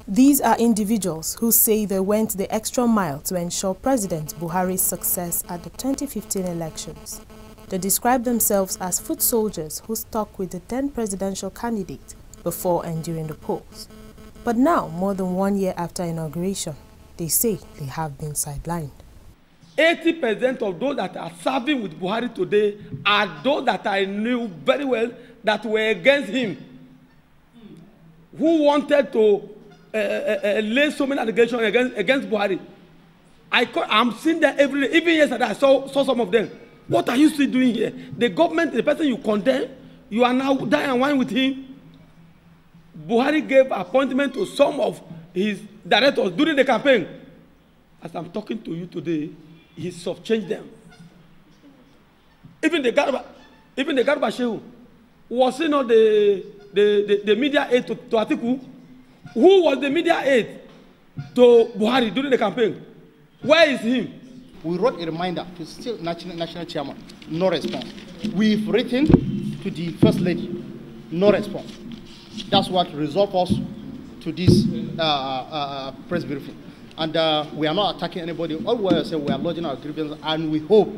These are individuals who say they went the extra mile to ensure President Buhari's success at the 2015 elections. They describe themselves as foot soldiers who stuck with the then presidential candidate before and during the polls. But now, more than 1 year after inauguration, they say they have been sidelined. 80% of those that are serving with Buhari today are those that I knew very well that were against him, who wanted to lay so many allegations against Buhari. I'm seeing them every day. Even yesterday, I saw some of them. What are you still doing here? The government, the person you condemn, you are now dying and wine with him. Buhari gave appointment to some of his directors during the campaign. As I'm talking to you today, he changed them. Even the Garba Shehu, was he not the media aide to Atiku? Who was the media aide to Buhari during the campaign? Where is him? We wrote a reminder to still national chairman, no response. We've written to the first lady, no response. That's what resolved us to this press briefing. And we are not attacking anybody. All we are saying, we are lodging our grievances, and we hope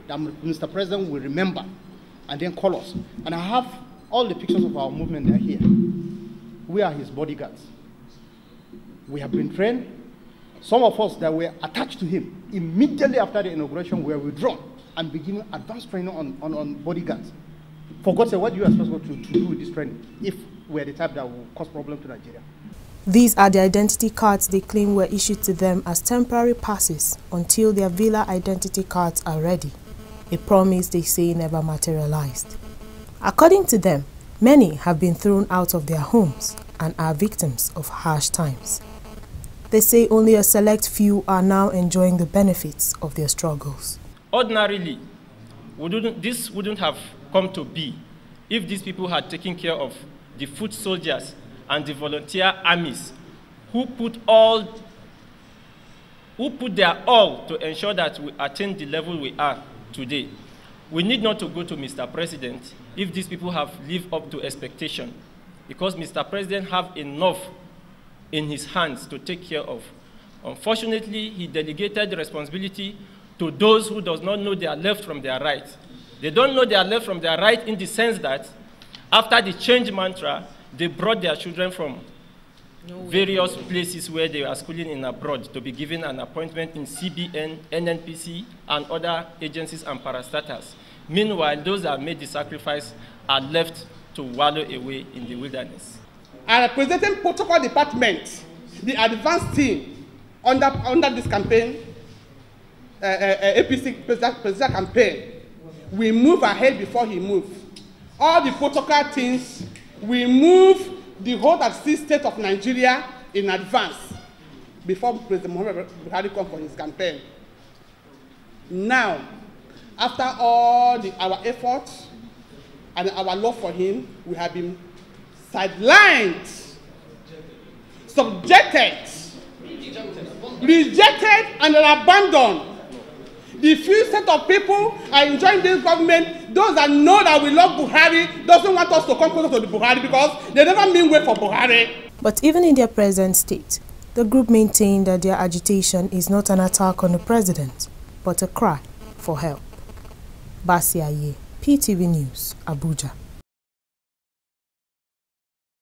that Mr. President will remember and then call us. And I have all the pictures of our movement there here. We are his bodyguards. We have been trained. Some of us that were attached to him immediately after the inauguration were withdrawn and beginning advanced training on bodyguards. For God's sake, what do you expect us to do with this training if we're the type that will cause problems to Nigeria? These are the identity cards they claim were issued to them as temporary passes until their villa identity cards are ready, a promise they say never materialized. According to them, many have been thrown out of their homes and are victims of harsh times. They say only a select few are now enjoying the benefits of their struggles. Ordinarily, this wouldn't have come to be if these people had taken care of the foot soldiers and the volunteer armies who put their all to ensure that we attain the level we are today. We need not to go to Mr. President if these people have lived up to expectation, because Mr. President have enough in his hands to take care of. Unfortunately, he delegated the responsibility to those who does not know their left from their right. They don't know their left from their right in the sense that after the change mantra, they brought their children from various places where they are schooling in abroad to be given an appointment in CBN, NNPC, and other agencies and parastatals. Meanwhile, those that made the sacrifice are left to wallow away in the wilderness. I represent protocol department, the advanced team under this campaign, APC presidential campaign. We move ahead before he moves. All the protocol teams, we move the whole state of Nigeria in advance before President Muhammad Buhari comes for his campaign. Now, after all our efforts and our love for him, we have been sidelined, subjected, rejected, and abandoned. The few set of people are enjoying this government. Those that know that we love Buhari doesn't want us to come closer to the Buhari because they never mean well for Buhari. But even in their present state, the group maintained that their agitation is not an attack on the president, but a cry for help. Basiaye, PTV News, Abuja.